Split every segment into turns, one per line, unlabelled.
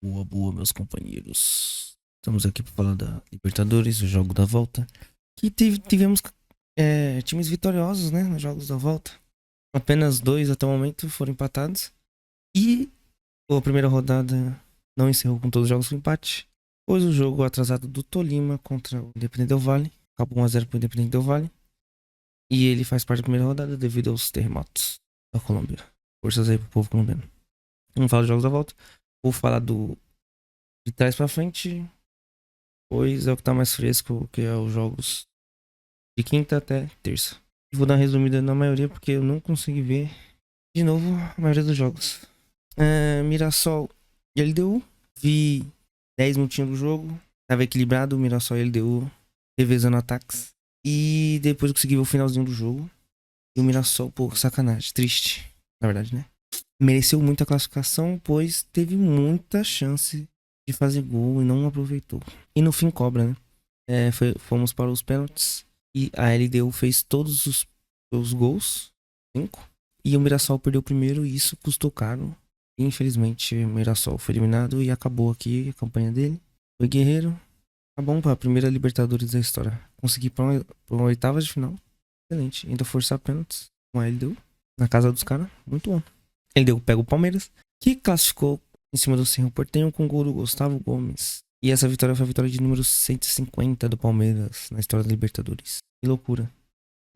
Boa, boa, meus companheiros. Estamos aqui para falar da Libertadores, o jogo da volta. Que tivemos times vitoriosos, né, nos jogos da volta. Apenas dois até o momento foram empatados. E a primeira rodada não encerrou com todos os jogos com empate. Pois o jogo atrasado do Tolima contra o Independente Del Valle. Acabou 1 a 0 para o Independente Del Valle. E ele faz parte da primeira rodada devido aos terremotos da Colômbia. Forças aí pro povo colombiano. Vamos falar dos jogos da volta. Vou falar de trás pra frente, pois é o que tá mais fresco, que é os jogos de quinta até terça. Vou dar uma resumida na maioria, porque eu não consegui ver de novo a maioria dos jogos. Mirassol e LDU. Vi 10 minutinhos do jogo. Tava equilibrado, Mirassol e LDU revezando ataques. E depois eu consegui ver o finalzinho do jogo. E o Mirassol, pô, sacanagem. Triste, na verdade, né? Mereceu muita classificação, pois teve muita chance de fazer gol e não aproveitou. E no fim cobra, né? Fomos para os pênaltis e a LDU fez todos os gols, 5. E o Mirassol perdeu o primeiro e isso custou caro. E, infelizmente o Mirassol foi eliminado e acabou aqui a campanha dele. Foi guerreiro. Tá bom para a primeira Libertadores da história. Consegui para uma oitava de final. Excelente. Ainda forçar pênaltis com a LDU na casa dos caras. Muito bom. LDU pega o Palmeiras, que classificou em cima do Cerro Porteño com o gol do Gustavo Gomes. E essa vitória foi a vitória de número 150 do Palmeiras na história da Libertadores. Que loucura.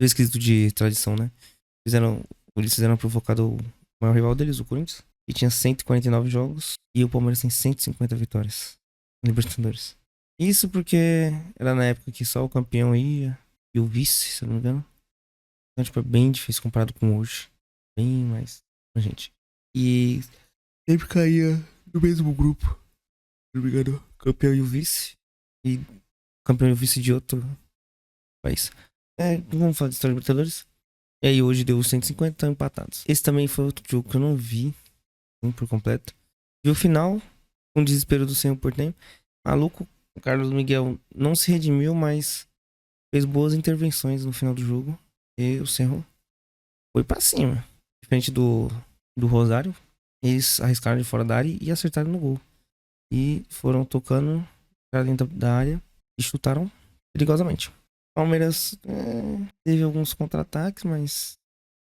Foi esquisito de tradição, né? Eles fizeram provocado o maior rival deles, o Corinthians, que tinha 149 jogos, e o Palmeiras tem 150 vitórias na Libertadores. Isso porque era na época que só o campeão ia e o vice, se eu não me engano. Então, tipo, é bem difícil comparado com hoje. Bem mais pra gente. E sempre caía no mesmo grupo. Se não me engano, campeão e o vice. E campeão e o vice de outro país. Vamos falar de história de Libertadores. E aí hoje deu 150, estão empatados. Esse também foi outro jogo que eu não vi por completo. Vi o final, com o desespero do Cerro Porteño. Maluco, o Carlos Miguel não se redimiu, mas fez boas intervenções no final do jogo. E o Cerro foi pra cima. Diferente do Rosário, eles arriscaram de fora da área e acertaram no gol. E foram tocando pra dentro da área e chutaram perigosamente. Palmeiras teve alguns contra-ataques, mas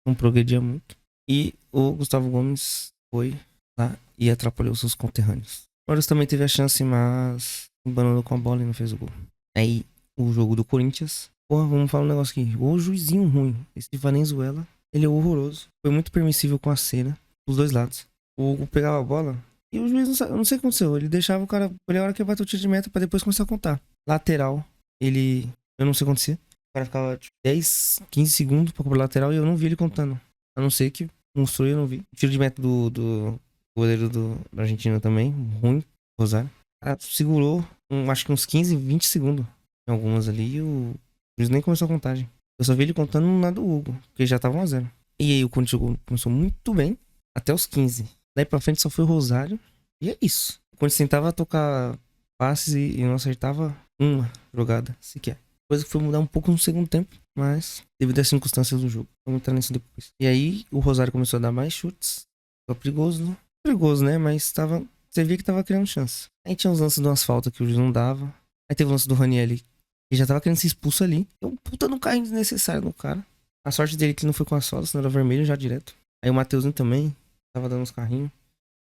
não progredia muito. E o Gustavo Gomes foi lá e atrapalhou seus conterrâneos. O Palmeiras também teve a chance, mas embanou com a bola e não fez o gol. Aí o jogo do Corinthians. Porra, vamos falar um negócio aqui. O juizinho ruim. Esse de Valenzuela, ele é horroroso. Foi muito permissível com a cena, dos dois lados. O Hugo pegava a bola e o juiz eu não sei o que aconteceu. Ele deixava o cara, ele a hora que bateu o tiro de meta pra depois começar a contar. Lateral, eu não sei o que acontecia. O cara ficava tipo, 10, 15 segundos pra cobrar lateral e eu não vi ele contando. A não ser que mostrou e eu não vi. O tiro de meta do goleiro da Argentina também, ruim, Rosário. O cara segurou, acho que uns 15, 20 segundos em algumas ali e o juiz nem começou a contagem. Eu só vi ele contando no lado do Hugo, porque já tava 1 a 0. E aí o Corinthians começou muito bem, até os 15. Daí pra frente só foi o Rosário. E é isso. Quando tentava tocar passes e não acertava uma jogada sequer. Coisa que foi mudar um pouco no segundo tempo. Mas devido às circunstâncias do jogo. Vamos entrar nisso depois. E aí o Rosário começou a dar mais chutes. Ficou perigoso, né? Perigoso, né? Mas tava. Você via que tava criando chance. Aí tinha os lances do asfalto que o juiz não dava. Aí teve o lance do Ranieri. Que já tava querendo ser expulso ali. Deu um puta no carrinho desnecessário no cara. A sorte dele que não foi com a sola, senão era vermelho já direto. Aí o Mateuzinho também. Tava dando uns carrinhos.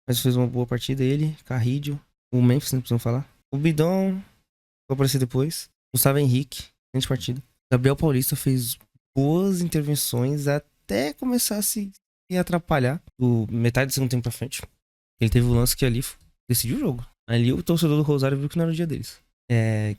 Mas fez uma boa partida. Ele, Carrídio. O Memphis, não precisamos falar. O Bidon vai aparecer depois. Gustavo Henrique, grande partida. Gabriel Paulista fez boas intervenções até começar a se atrapalhar. Do metade do segundo tempo pra frente. Ele teve o lance que ali decidiu o jogo. Ali o torcedor do Rosário viu que não era o dia deles.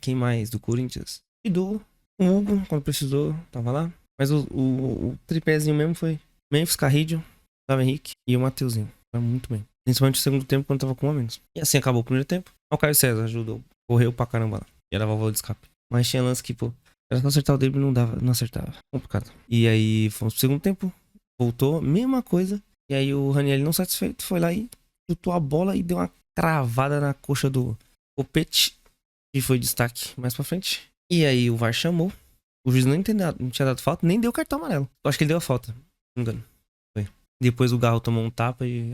Quem mais? Do Corinthians? E do Hugo, quando precisou, tava lá. Mas o tripézinho mesmo foi Memphis, Carrídio, Gustavo Henrique e o Mateuzinho. Foi muito bem. Principalmente no segundo tempo, quando tava com um a menos. E assim acabou o primeiro tempo. O Caio César ajudou. Correu pra caramba lá. E era a válvula de escape. Mas tinha lance que, pô, era só acertar o drible e não acertava. Complicado. E aí fomos pro segundo tempo. Voltou, mesma coisa. E aí o Ranieri, não satisfeito, foi lá e chutou a bola e deu uma cravada na coxa do Copete. Que foi destaque mais pra frente. E aí o VAR chamou. O juiz não tinha dado falta, nem deu cartão amarelo. Eu acho que ele deu a falta. Não me engano. Foi. Depois o Garro tomou um tapa e.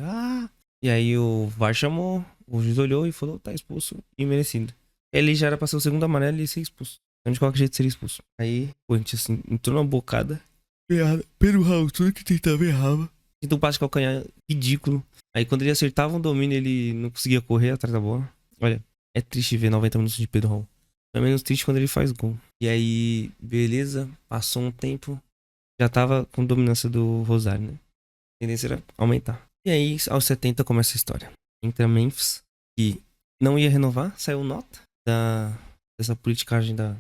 E aí o VAR chamou. O juiz olhou e falou, tá expulso e merecido. Ele já era pra ser o segundo amarelo e ia ser expulso. Então de qualquer jeito seria expulso. Aí o Corinthians assim, entrou numa bocada. Errada. Pedro Raul, tudo que tentava errava. Então um passe de calcanhar ridículo. Aí quando ele acertava um domínio, ele não conseguia correr atrás da bola. Olha, é triste ver 90 minutos de Pedro Raul. É menos triste quando ele faz gol. E aí, beleza, passou um tempo. Já tava com dominância do Rosário, né? A tendência era aumentar. E aí, aos 70 começa a história. Entra Memphis, que não ia renovar, saiu nota dessa politicagem da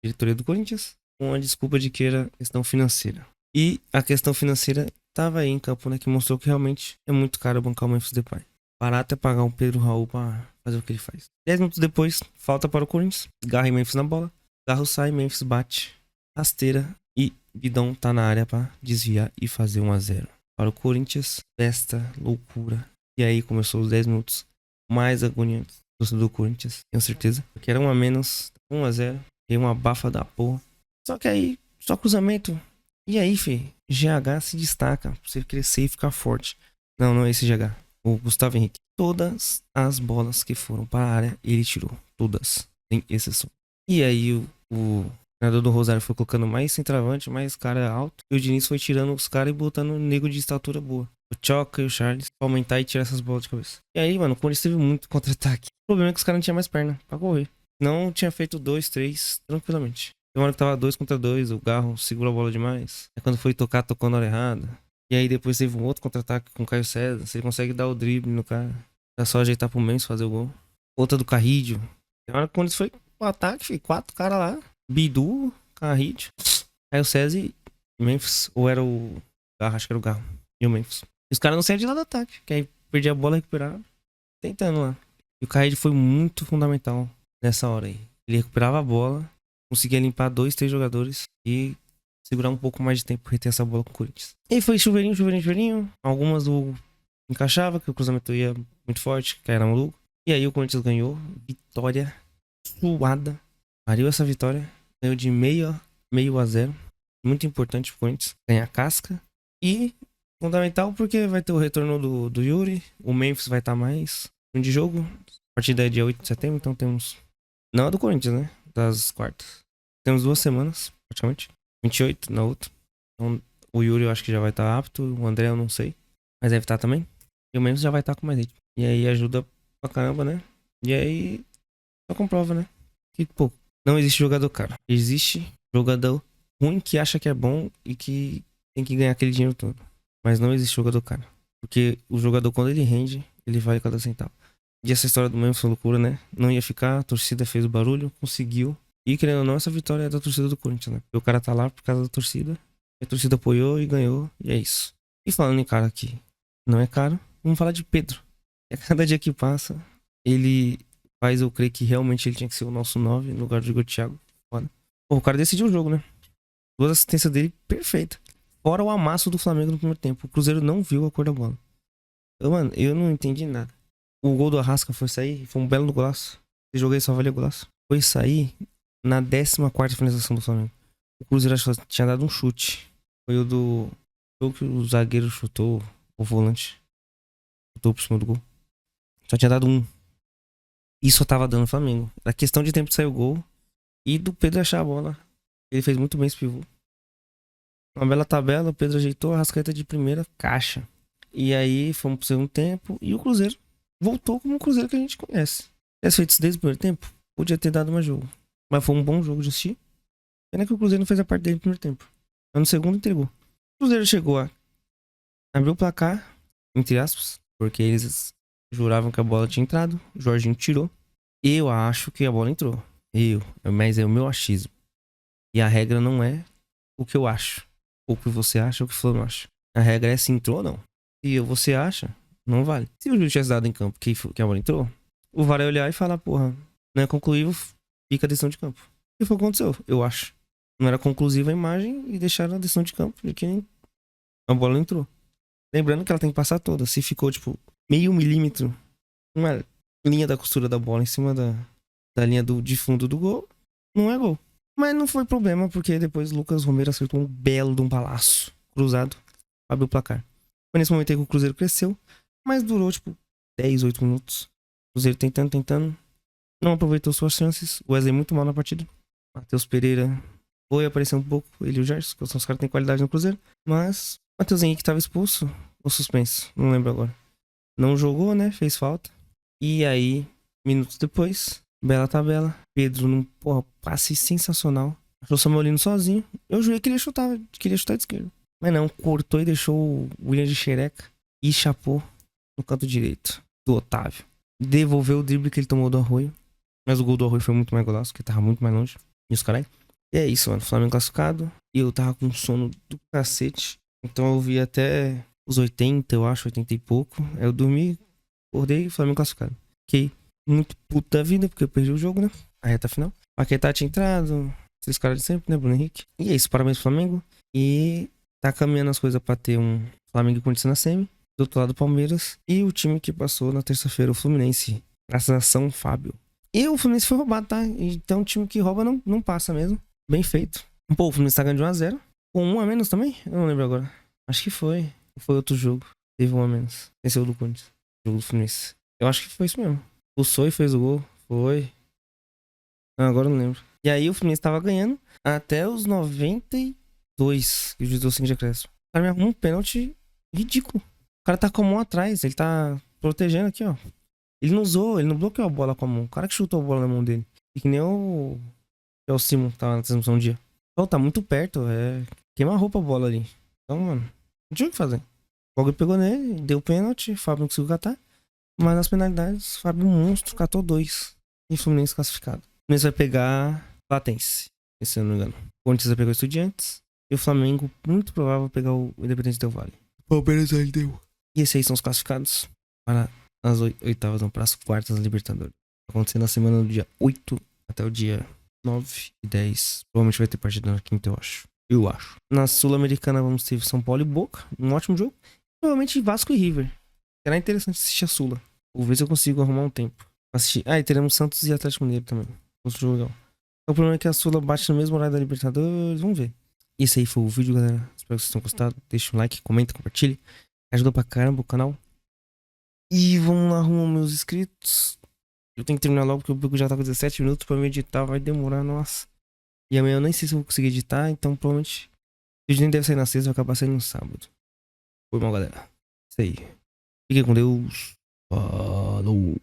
diretoria do Corinthians, com a desculpa de que era questão financeira. E a questão financeira tava aí em campo, né? Que mostrou que realmente é muito caro bancar o Memphis Depay. Barato é pagar um Pedro Raul pra fazer o que ele faz. 10 minutos depois, falta para o Corinthians. Garra e Memphis na bola. Garro sai, Memphis bate. Rasteira e Bidão tá na área pra desviar e fazer 1-0. Para o Corinthians, festa, loucura. E aí começou os 10 minutos mais agoniantes do Corinthians, tenho certeza. Porque era 1 a menos, 1-0. E uma bafa da porra. Só que aí, só cruzamento. E aí, fi, GH se destaca pra você crescer e ficar forte. Não é esse GH. O Gustavo Henrique. Todas as bolas que foram para a área, ele tirou. Todas. Sem exceção. E aí o treinador do Rosário foi colocando mais centroavante, mais cara alto. E o Diniz foi tirando os caras e botando um nego de estatura boa. O Choca e o Charles pra aumentar e tirar essas bolas de cabeça. E aí, mano, o Corinthians teve muito contra-ataque. O problema é que os caras não tinham mais perna pra correr. Não tinha feito 2, 3 tranquilamente. Tem uma hora que tava 2 contra 2, o Garro segura a bola demais. Aí quando foi tocar, tocou na hora errada. E aí depois teve um outro contra-ataque com o Caio César. Você consegue dar o drible no cara. É só ajeitar pro Mendes fazer o gol. Outra do Carrídio. Tem hora que quando foi o ataque, foi 4 caras lá. Bidu, Carrídio, Caio César e Memphis. Ou era o Garro, acho que era o Garro. E o Memphis. E os caras não saíram de lá do ataque. Que aí perdia a bola e recuperava. Tentando lá. E o Carrídio foi muito fundamental nessa hora aí. Ele recuperava a bola. Conseguia limpar 2, 3 jogadores. E segurar um pouco mais de tempo pra reter essa bola com o Corinthians. E aí foi chuveirinho. Algumas do encaixava, que o cruzamento ia muito forte, que era maluco. E aí o Corinthians ganhou. Vitória suada. Pariu essa vitória. Ganhou de meio a 0. Muito importante pro Corinthians ganhar casca. E fundamental porque vai ter o retorno do Yuri. O Memphis vai estar mais de jogo. A partida é dia 8 de setembro, então temos... Não é do Corinthians, né? Das quartas. Temos 2 semanas, praticamente. 28 na outra. Então, o Yuri eu acho que já vai estar apto. O André eu não sei. Mas deve estar também. E o Memphis já vai estar com mais ritmo. E aí ajuda pra caramba, né? E aí só comprova, né? Que, pô, não existe jogador caro. Existe jogador ruim que acha que é bom e que tem que ganhar aquele dinheiro todo. Mas não existe jogador caro. Porque o jogador, quando ele rende, ele vale cada centavo. E essa história do Memphis foi loucura, né? Não ia ficar, a torcida fez o barulho, conseguiu. E querendo ou não, essa vitória é da torcida do Corinthians, né? Porque o cara tá lá por causa da torcida. A torcida apoiou e ganhou. E é isso. E falando em cara aqui, não é caro. Vamos falar de Pedro. E a cada dia que passa, ele faz eu crer que realmente ele tinha que ser o nosso 9 no lugar do Igor Thiago. Foda. Pô, o cara decidiu o jogo, né? 2 assistências dele, perfeita. Fora o amasso do Flamengo no primeiro tempo. O Cruzeiro não viu a cor da bola. Mano, eu não entendi nada. O gol do Arrasca foi sair, foi um belo golaço. Esse jogo aí só valia golaço. Foi sair na 14ª finalização do Flamengo. O Cruzeiro acho que tinha dado um chute. Foi o do... Foi que o zagueiro chutou, o volante chutou por cima do gol. Só tinha dado um. E só tava dando o Flamengo. Era questão de tempo de sair o gol e do Pedro achar a bola. Ele fez muito bem esse pivô. Uma bela tabela, o Pedro ajeitou a rascaeta de primeira, caixa. E aí fomos pro segundo tempo e o Cruzeiro voltou como o Cruzeiro que a gente conhece. Tivesse feito isso desde o primeiro tempo, podia ter dado mais jogo. Mas foi um bom jogo de assistir. Pena que o Cruzeiro não fez a parte dele no primeiro tempo. Mas no segundo entregou. O Cruzeiro chegou a abrir o placar, entre aspas, porque eles juravam que a bola tinha entrado. O Jorginho tirou. Eu acho que a bola entrou. Mas é o meu achismo. E a regra não é o que eu acho. Ou o que você acha ou o que o fulano acha. A regra é se entrou ou não. Se você acha, não vale. Se o juiz tivesse dado em campo que a bola entrou, o VAR ia olhar e falar, porra, não é concluível, fica a decisão de campo. E foi o que aconteceu, eu acho. Não era conclusiva a imagem e deixaram a decisão de campo de que a bola entrou. Lembrando que ela tem que passar toda. Se ficou, tipo, meio milímetro, uma linha da costura da bola em cima da linha de fundo do gol, não é gol. Mas não foi problema, porque depois o Lucas Romero acertou um belo de um balaço cruzado, abriu o placar. Foi nesse momento aí que o Cruzeiro cresceu, mas durou, tipo, 10, 8 minutos. Cruzeiro tentando. Não aproveitou suas chances. O Wesley muito mal na partida. Matheus Pereira foi aparecer um pouco. Ele e o Gerson, que são os caras que têm qualidade no Cruzeiro. Mas o Matheus Henrique tava expulso ou suspenso. Não lembro agora. Não jogou, né? Fez falta. E aí, minutos depois, bela tabela. Pedro num, porra, passe sensacional. Achou o Samuelino sozinho. Eu jurei que ele queria chutar de esquerda. Mas não, cortou e deixou o William de xereca. E chapou no canto direito do Otávio. Devolveu o drible que ele tomou do Arroio. Mas o gol do Arroio foi muito mais golaço, porque tava muito mais longe. E os caras. E é isso, mano. Flamengo classificado. E eu tava com sono do cacete. Então eu vi até os 80, eu acho, 80 e pouco. Aí eu dormi, acordei e Flamengo classificado. Fiquei muito puto da vida, porque eu perdi o jogo, né? A reta final. Paquetá tinha entrado. Esses caras de sempre, né? Bruno Henrique. E é isso, parabéns Flamengo. E tá caminhando as coisas pra ter um Flamengo e Corinthians na semi. Do outro lado, o Palmeiras. E o time que passou na terça-feira, o Fluminense. Graças a São Fábio. E o Fluminense foi roubado, tá? Então o time que rouba não passa mesmo. Bem feito. Pô, o Fluminense tá ganhando de 1-0. Com um a menos também? Eu não lembro agora. Acho que foi. Foi outro jogo. Teve um a menos. Venceu o do Corinthians. Jogo do Fluminense. Eu acho que foi isso mesmo. Pulsou e fez o gol. Foi. Não, agora eu não lembro. E aí o Fluminense tava ganhando até os 92. E o juiz deu 5 de acréscimo. O cara me arrumou um pênalti ridículo. O cara tá com a mão atrás. Ele tá protegendo aqui, ó. Ele não usou, ele não bloqueou a bola com a mão. O cara que chutou a bola na mão dele. E que nem o Simon que tava na transmissão um dia. Então tá muito perto. Queima a roupa a bola ali. Então, mano, não tinha o que fazer. O Fábio pegou nele, deu pênalti. O Fábio não conseguiu catar. Mas nas penalidades, o Fábio Monstro catou 2. E o Fluminense classificado. O Fluminense vai pegar Platense, se eu não me engano. O Corinthians vai pegar o Estudiantes. E o Flamengo, muito provável, vai pegar o Independente Del Valle. O Palmeiras aí deu. E esses aí são os classificados para as oitavas, não, para as quartas da Libertadores. Vai acontecer na semana do dia 8 até o dia 9 e 10. Provavelmente vai ter partida na quinta, eu acho. Na Sul-Americana vamos ter São Paulo e Boca. Um ótimo jogo. Provavelmente Vasco e River. Será interessante assistir a Sula. Vou ver se eu consigo arrumar um tempo pra assistir. Ah, e teremos Santos e Atlético Mineiro também. Outro jogo legal. O problema é que a Sula bate no mesmo horário da Libertadores. Vamos ver. Esse aí foi o vídeo, galera. Espero que vocês tenham gostado. Deixa um like, comenta, compartilhe. Ajuda pra caramba o canal. E vamos lá arrumar meus inscritos. Eu tenho que terminar logo porque o vídeo já tá com 17 minutos pra me editar. Vai demorar, nossa. E amanhã eu nem sei se eu vou conseguir editar. Então provavelmente o vídeo nem deve sair na sexta, vai acabar saindo no sábado. Foi mal, galera. Isso aí. Fiquem com Deus. Falou.